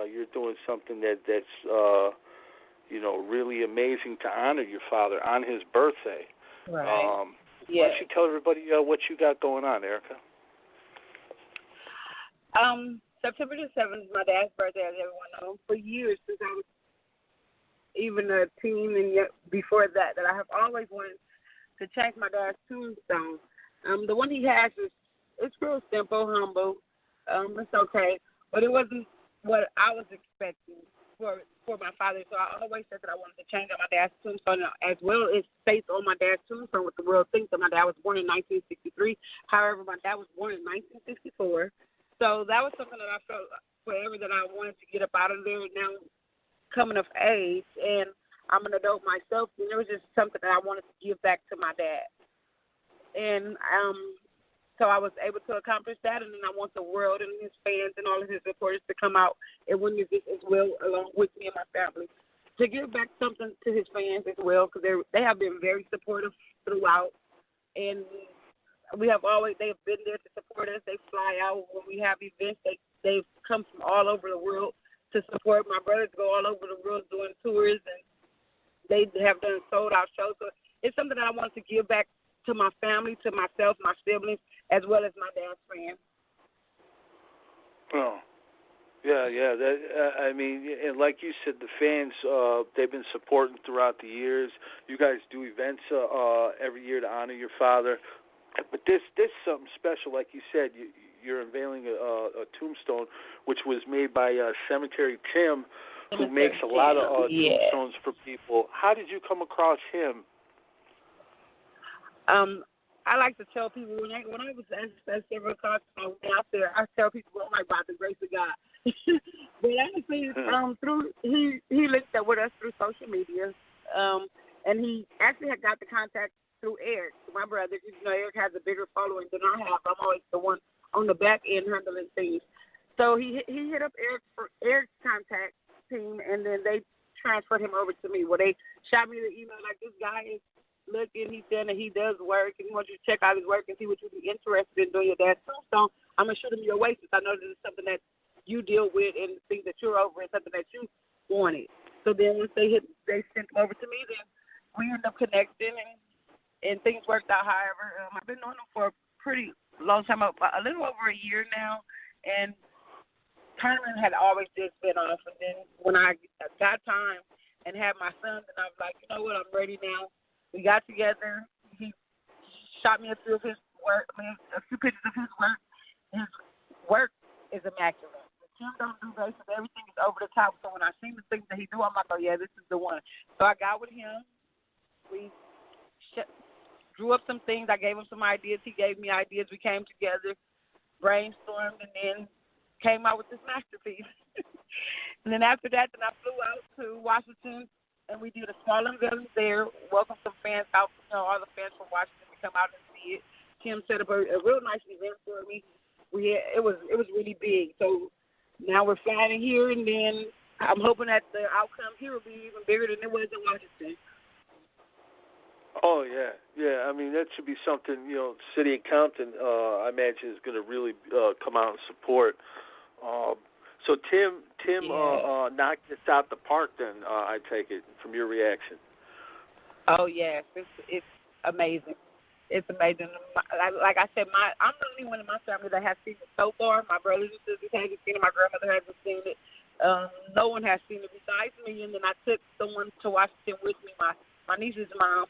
you're doing something that's really amazing to honor your father on his birthday. Right. Why don't you tell everybody what you got going on, Erica? September the 7th is my dad's birthday, as everyone knows. For years, since I was even a teen and yet before that I have always wanted to change my dad's tombstone. The one he has it's real simple, humble. It's okay, but it wasn't what I was expecting for my father. So I always said that I wanted to change out my dad's tombstone, as well as states on my dad's tombstone what the world thinks that my dad was born in 1963. However, my dad was born in 1964. So that was something that I felt forever that I wanted to get up out of there. Now, coming of age, and I'm an adult myself, and it was just something that I wanted to give back to my dad. And so I was able to accomplish that, and then I want the world and his fans and all of his supporters to come out and witness this as well, along with me and my family, to give back something to his fans as well, because they have been very supportive throughout, and they've been there to support us. They fly out when we have events. They've come from all over the world to support. My brothers go all over the world doing tours, and they have done sold-out shows. So it's something that I want to give back to my family, to myself, my siblings, as well as my dad's friends. Oh, yeah. And like you said, the fans, they've been supporting throughout the years. You guys do events every year to honor your father. But this something special, like you said. You're unveiling a tombstone, which was made by Cemetery Tim, who makes a lot of tombstones for people. How did you come across him? I like to tell people when I was at several times out there, I tell people, "Oh my God, the grace of God." But honestly, he linked up with us through social media, and he actually had got the contact through Eric, my brother. Eric has a bigger following than I have. I'm always the one on the back end handling things. So he hit up Eric's contact team, and then they transferred him over to me. Well, they shot me the email like, this guy is looking, he's saying that he does work, and he wants you to check out his work and see what you'd be interested in doing your dad's tombstone. I'm going to shoot him your way, since I know that it's something that you deal with and things that you're over and something that you wanted. So then once they sent him over to me, then we ended up connecting, and things worked out. However, I've been knowing him for a pretty long time, a little over a year now, and tournament had always just been off. And then when I got time and had my son, then I was like, you know what, I'm ready now. We got together. He shot me a few of his work, a few pictures of his work. His work is immaculate. Tim don't do basic. Everything is over the top. So when I seen the things that he do, I'm like, oh yeah, this is the one. So I got with him. We drew up some things. I gave him some ideas. He gave me ideas. We came together, brainstormed, and then came out with this masterpiece. And then after that, I flew out to Washington, and we did a small unveiling there. Welcome some fans out, all the fans from Washington to come out and see it. Tim set up a real nice event for me. It was really big. So now we're flying here, and then I'm hoping that the outcome here will be even bigger than it was in Washington. Oh, yeah. I mean, that should be something, City of Compton, I imagine, is going to really come out and support. So Tim knocked this out the park then, I take it, from your reaction. Oh, yes. It's amazing. It's amazing. Like I said, I'm the only one in my family that has seen it so far. My brothers and sisters haven't seen it. My grandmother hasn't seen it. No one has seen it besides me. And then I took someone to Washington with me, my niece's mom.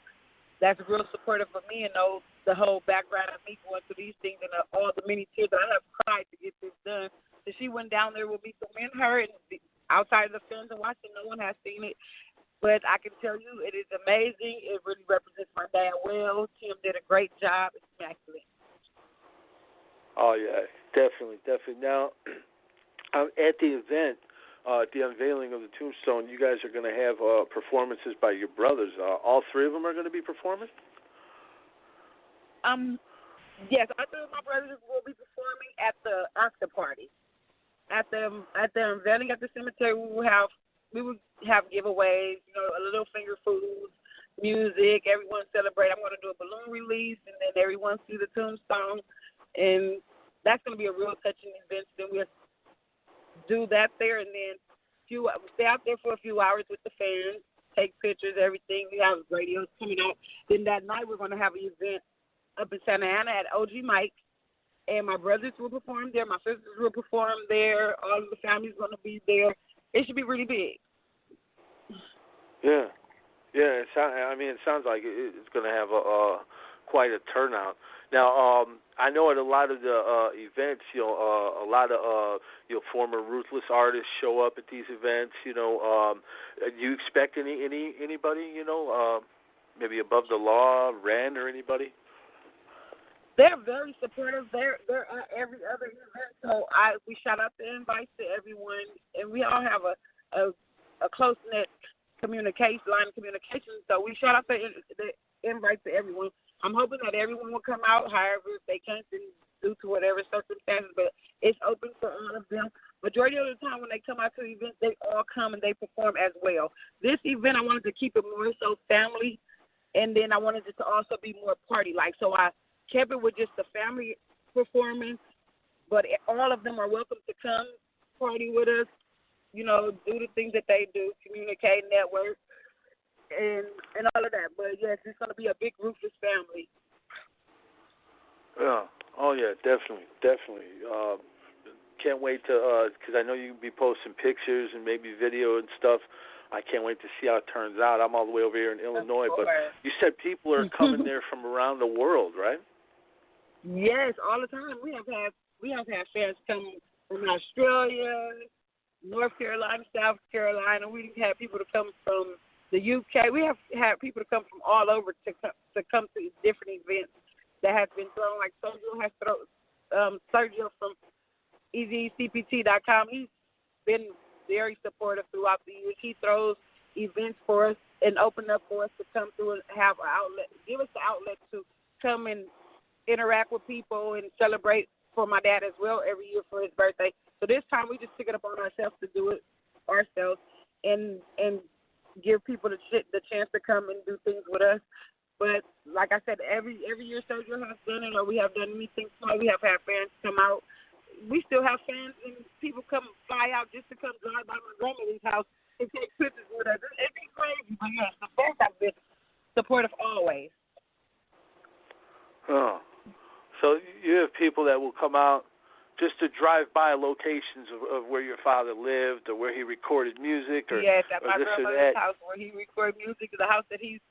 That's real supportive of me and knows the whole background of me going through these things and all the many tears that I have cried to get this done. So she went down there with me. So me and her, and outside of the fans and watching, no one has seen it. But I can tell you it is amazing. It really represents my dad well. Tim did a great job. It's immaculate. Oh, yeah, definitely. Now, at the event, the unveiling of the tombstone, you guys are going to have performances by your brothers. All three of them are going to be performing? Yes, all three of my brothers will be performing at the after party. At the unveiling at the cemetery, we will have giveaways, a little finger foods, music, everyone celebrate. I'm going to do a balloon release, and then everyone see the tombstone, and that's going to be a real touching event. Then we'll do that there, and then stay out there for a few hours with the fans, take pictures, everything. We have radios coming out. Then that night we're going to have an event up in Santa Ana at OG Mike's, and my brothers will perform there. My sisters will perform there. All of the family's going to be there. It should be really big. Yeah. Yeah, it sounds like it's going to have quite a turnout. Now, I know at a lot of the events, a lot of former Ruthless artists show up at these events. Do you expect anybody, maybe Above the Law, Ren, or anybody? They're very supportive. They're at every other event. So we shout out the invites to everyone, and we all have a close knit line of communication. So we shout out the invites to everyone. I'm hoping that everyone will come out. However, if they can't, then due to whatever circumstances, but it's open for all of them. Majority of the time when they come out to events, they all come and they perform as well. This event, I wanted to keep it more so family, and then I wanted it to also be more party-like. So I kept it with just the family performance, but all of them are welcome to come party with us, do the things that they do, communicate, network, and all of that. But, yes, it's going to be a big Ruthless family. Yeah. Oh, yeah, definitely. Can't wait to, because I know you'll be posting pictures and maybe video and stuff. I can't wait to see how it turns out. I'm all the way over here in Illinois, but you said people are coming there from around the world, right? Yes, all the time. We have had fans come from Australia, North Carolina, South Carolina. We've had people to come from the UK. We have had people to come from all over to come to different events that have been thrown. Like Sergio from EazyCPT.com. He's been very supportive throughout the years. He throws events for us and open up for us to come through and have an outlet, give us the outlet to come and interact with people and celebrate for my dad as well every year for his birthday. So this time we just took it upon ourselves to do it ourselves and give people the chance to come and do things with us. But like I said, every year Sergio has done it, or we have done anything small. We have had fans come out. We still have fans and people come fly out just to come drive by my grandmother's house and take pictures with us. It'd be crazy, but yes, the fans have been supportive always. Oh. So you have people that will come out just to drive by locations of where your father lived or where he recorded music, or yes, at my this or grandmother's that. house where he recorded music, the house that he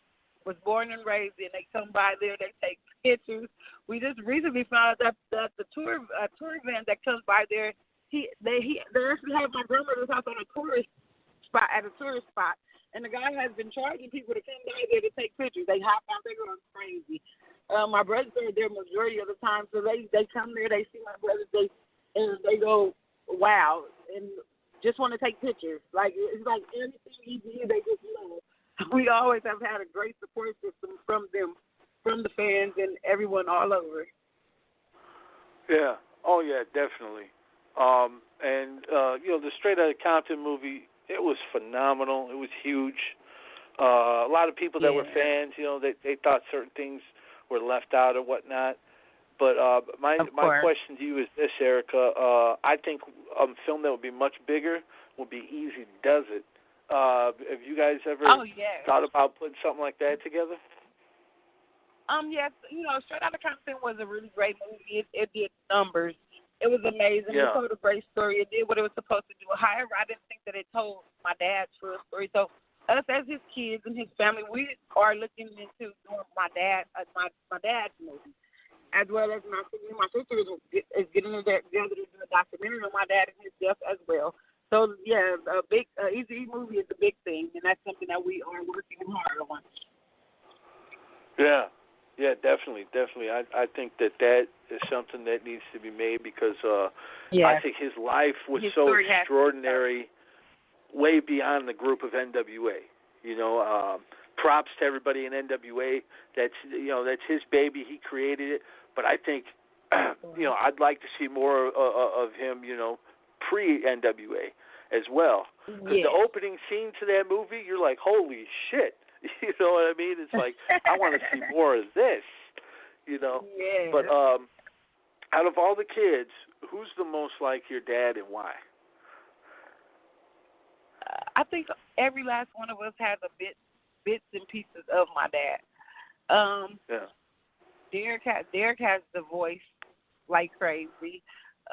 was born and raised in. They come by there, they take pictures. We just recently found out that the tour van that comes by there, they actually have my grandmother's house on a tourist spot, and the guy has been charging people to come by there to take pictures. They hop out, they're going crazy. My brothers are there majority of the time, so they come there, they see my brothers, they go wow, and just want to take pictures. Like it's like anything he do, they just love. We always have had a great support system from them, from the fans and everyone all over. Yeah. Oh yeah, definitely. The Straight Outta Compton movie, it was phenomenal. It was huge. A lot of people that were fans, they thought certain things were left out or whatnot. But my question to you is this, Erica. I think a film that would be much bigger would be Eazy-Duz-It. Have you guys ever thought about putting something like that together? Yes. Straight Outta Compton was a really great movie. It did numbers. It was amazing. Yeah. It told a great story. It did what it was supposed to do. However, I didn't think that it told my dad's true story. So us as his kids and his family, we are looking into doing my dad's movie, as well as my sister is getting together to do a documentary on my dad and his death as well. So yeah, a big Eazy-E movie is a big thing, and that's something that we are working hard on. Yeah, definitely. I think that is something that needs to be made because I think his life was so extraordinary, way beyond the group of NWA. Props to everybody in NWA. That's his baby. He created it. But I think, I'd like to see more of him, pre-NWA as well. Because the opening scene to that movie, you're like, holy shit. You know what I mean? It's like, I want to see more of this, Yeah. But out of all the kids, who's the most like your dad and why? I think every last one of us has bits and pieces of my dad. Yeah. Derek has the voice like crazy.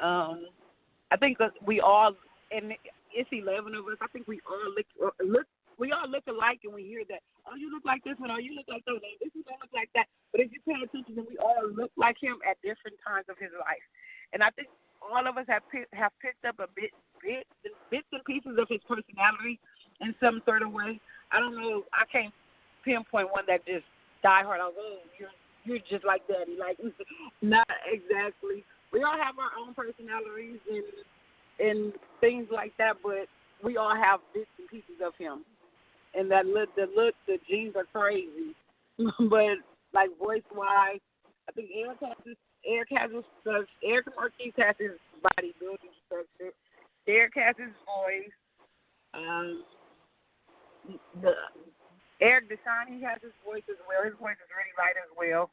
I think we all, and it's 11 of us. I think we all look alike, and we hear that. Oh, you look like this one. Oh, you look like that. This one don't look like that. But if you pay attention, then we all look like him at different times of his life. And I think all of us have picked up bits and pieces of his personality in some sort of way. I don't know. I can't pinpoint one that just die hard. Like, oh, you're just like Daddy. Like, not exactly. We all have our own personalities and things like that, but we all have bits and pieces of him. And the genes are crazy. But like voice wise, I think Eric Marquise has his bodybuilding structure. Derek has his voice. Eric Deshawn, he has his voice as well. His voice is really light as well.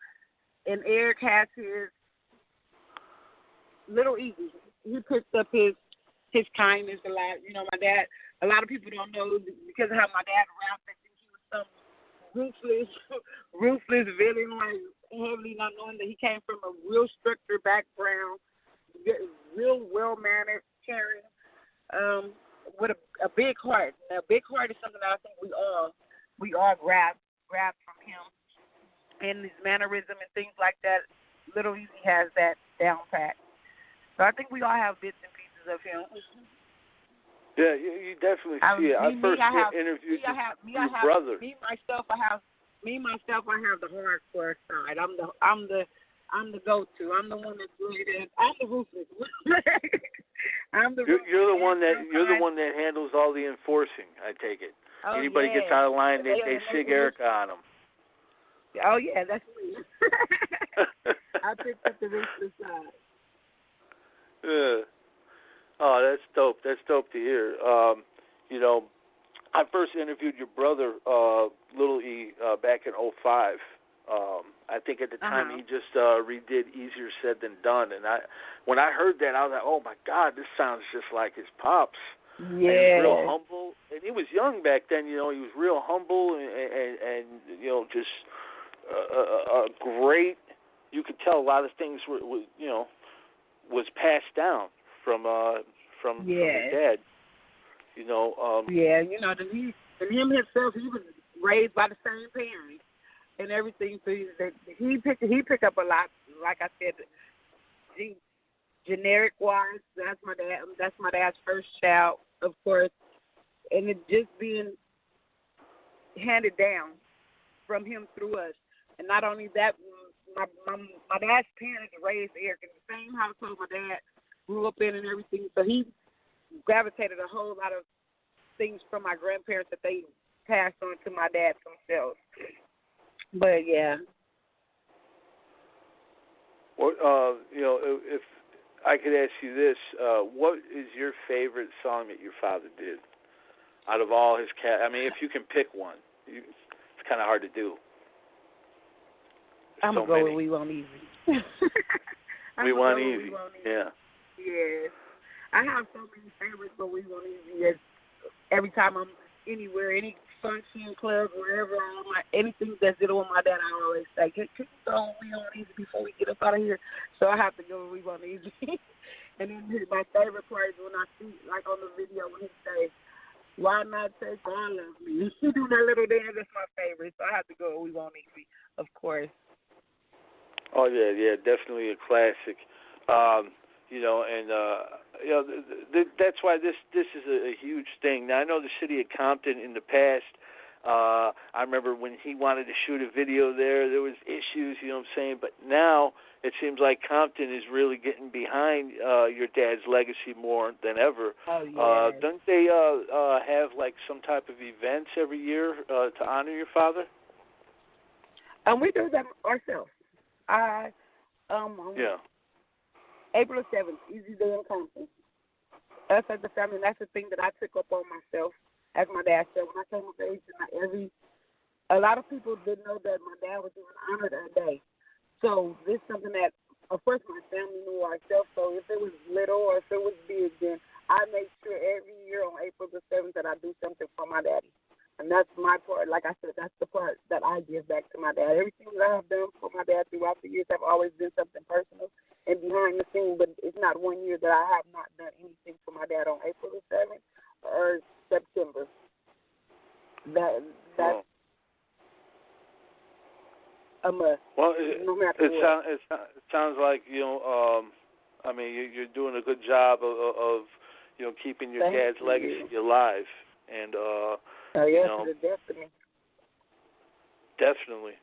And Eric has his Little Eazy. He picked up his kindness a lot. You know, my dad, a lot of people don't know because of how my dad rapped. They think he was some ruthless villain, like heavily not knowing that he came from a real structured background, real well-mannered, caring, with a big heart. Now, a big heart is something that I think we all grab from him, and his mannerism and things like that. Little Eazy has that down pat. So I think we all have bits and pieces of him. Yeah, you definitely see it. I first interviewed your brother. Me myself, I have the hardcore side. I'm the go-to. I'm the one that's really I'm the ruthless. You're the one that handles all the enforcing. I take it. Oh, anybody gets out of line, they sig Erica on them. Oh yeah, that's me. I picked up the ruthless side. Yeah. Oh, that's dope. That's dope to hear. You know, I first interviewed your brother, Little E, back in '05. I think at the time he just redid Easier Said Than Done. And when I heard that, I was like, oh, my God, this sounds just like his pops. Yeah. And he was real humble. And he was young back then, you know. He was real humble and you know, just a great, you could tell a lot of things were you know, was passed down from his dad. You know. Yeah, you know, and him himself, he was raised by the same parents and everything. So he picked up a lot. Like I said, generic wise, that's my dad. That's my dad's first child, of course, and it just being handed down from him through us. And not only that, my dad's parents raised Eric in the same household my dad grew up in and everything. So he gravitated a whole lot of things from my grandparents that they passed on to my dad themselves. But yeah. Well, you know, if I could ask you this, what is your favorite song that your father did out of all his I mean, if you can pick one, it's kind of hard to do. I'm going to go with We Want Easy. We Want Easy. Yeah. Yeah. I have so many favorites, but We Want Easy. Every time I'm anywhere, any function, club, wherever, anything that's dealing with my dad, I always say, can you go We Want Easy before we get up out of here? So I have to go with We Want Easy. And then my favorite part is when I see, like on the video, when he says, why not take all of me? He do that little dance, that's my favorite. So I have to go with We Want Easy, of course. Oh yeah, definitely a classic. You know, and you know that's why this is a huge thing. Now I know the city of Compton in the past. I remember when he wanted to shoot a video there was issues. You know what I'm saying? But now it seems like Compton is really getting behind your dad's legacy more than ever. Oh yeah. Don't they have like some type of events every year to honor your father? We do them ourselves. April 7th, Eazy Day in Compton. Us as the family, that's the thing that I took up on myself, as my dad said. When I came of age, a lot of people didn't know that my dad was even honored that day. So this is something that, of course, my family knew ourselves. So if it was little or if it was big, then I make sure every year on April the 7th that I do something for my daddy. And that's my part. Like I said, that's the part that I give back to my dad. Everything that I have done for my dad throughout the years have always been something personal and behind the scenes, but it's not one year that I have not done anything for my dad on April the 7th or September. That's a must. Well, no matter what. It sounds like, I mean, you're doing a good job of keeping your dad's legacy alive. And, Definitely.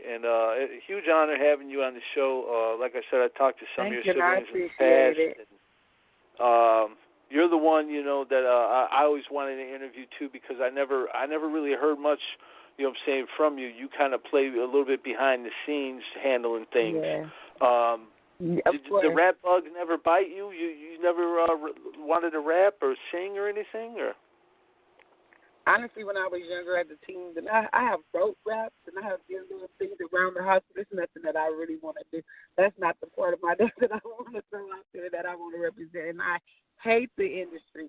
And a huge honor having you on the show. Like I said, I talked to some of your siblings in the past. And, you're the one, that I always wanted to interview too, because I never really heard much, from you. You kind of play a little bit behind the scenes handling things. Yeah. Did the rap bug never bite you? You never wanted to rap or sing or anything, or? Honestly, when I was younger as a teen, then I have wrote raps and I have been doing things around the house. There's nothing that I really want to do. That's not the part of my day that I want to throw out there that I want to represent. And I hate the industry.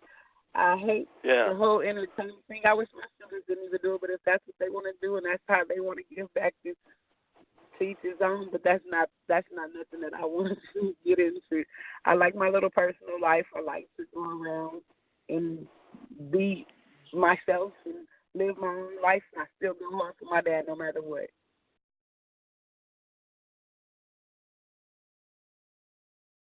I hate the whole entertainment thing. I wish my siblings didn't even do it, but if that's what they want to do and that's how they want to give back to each his own, but that's not nothing that I want to get into. I like my little personal life. I like to go around and be myself and live my own life, and I still go hard for my dad no matter what.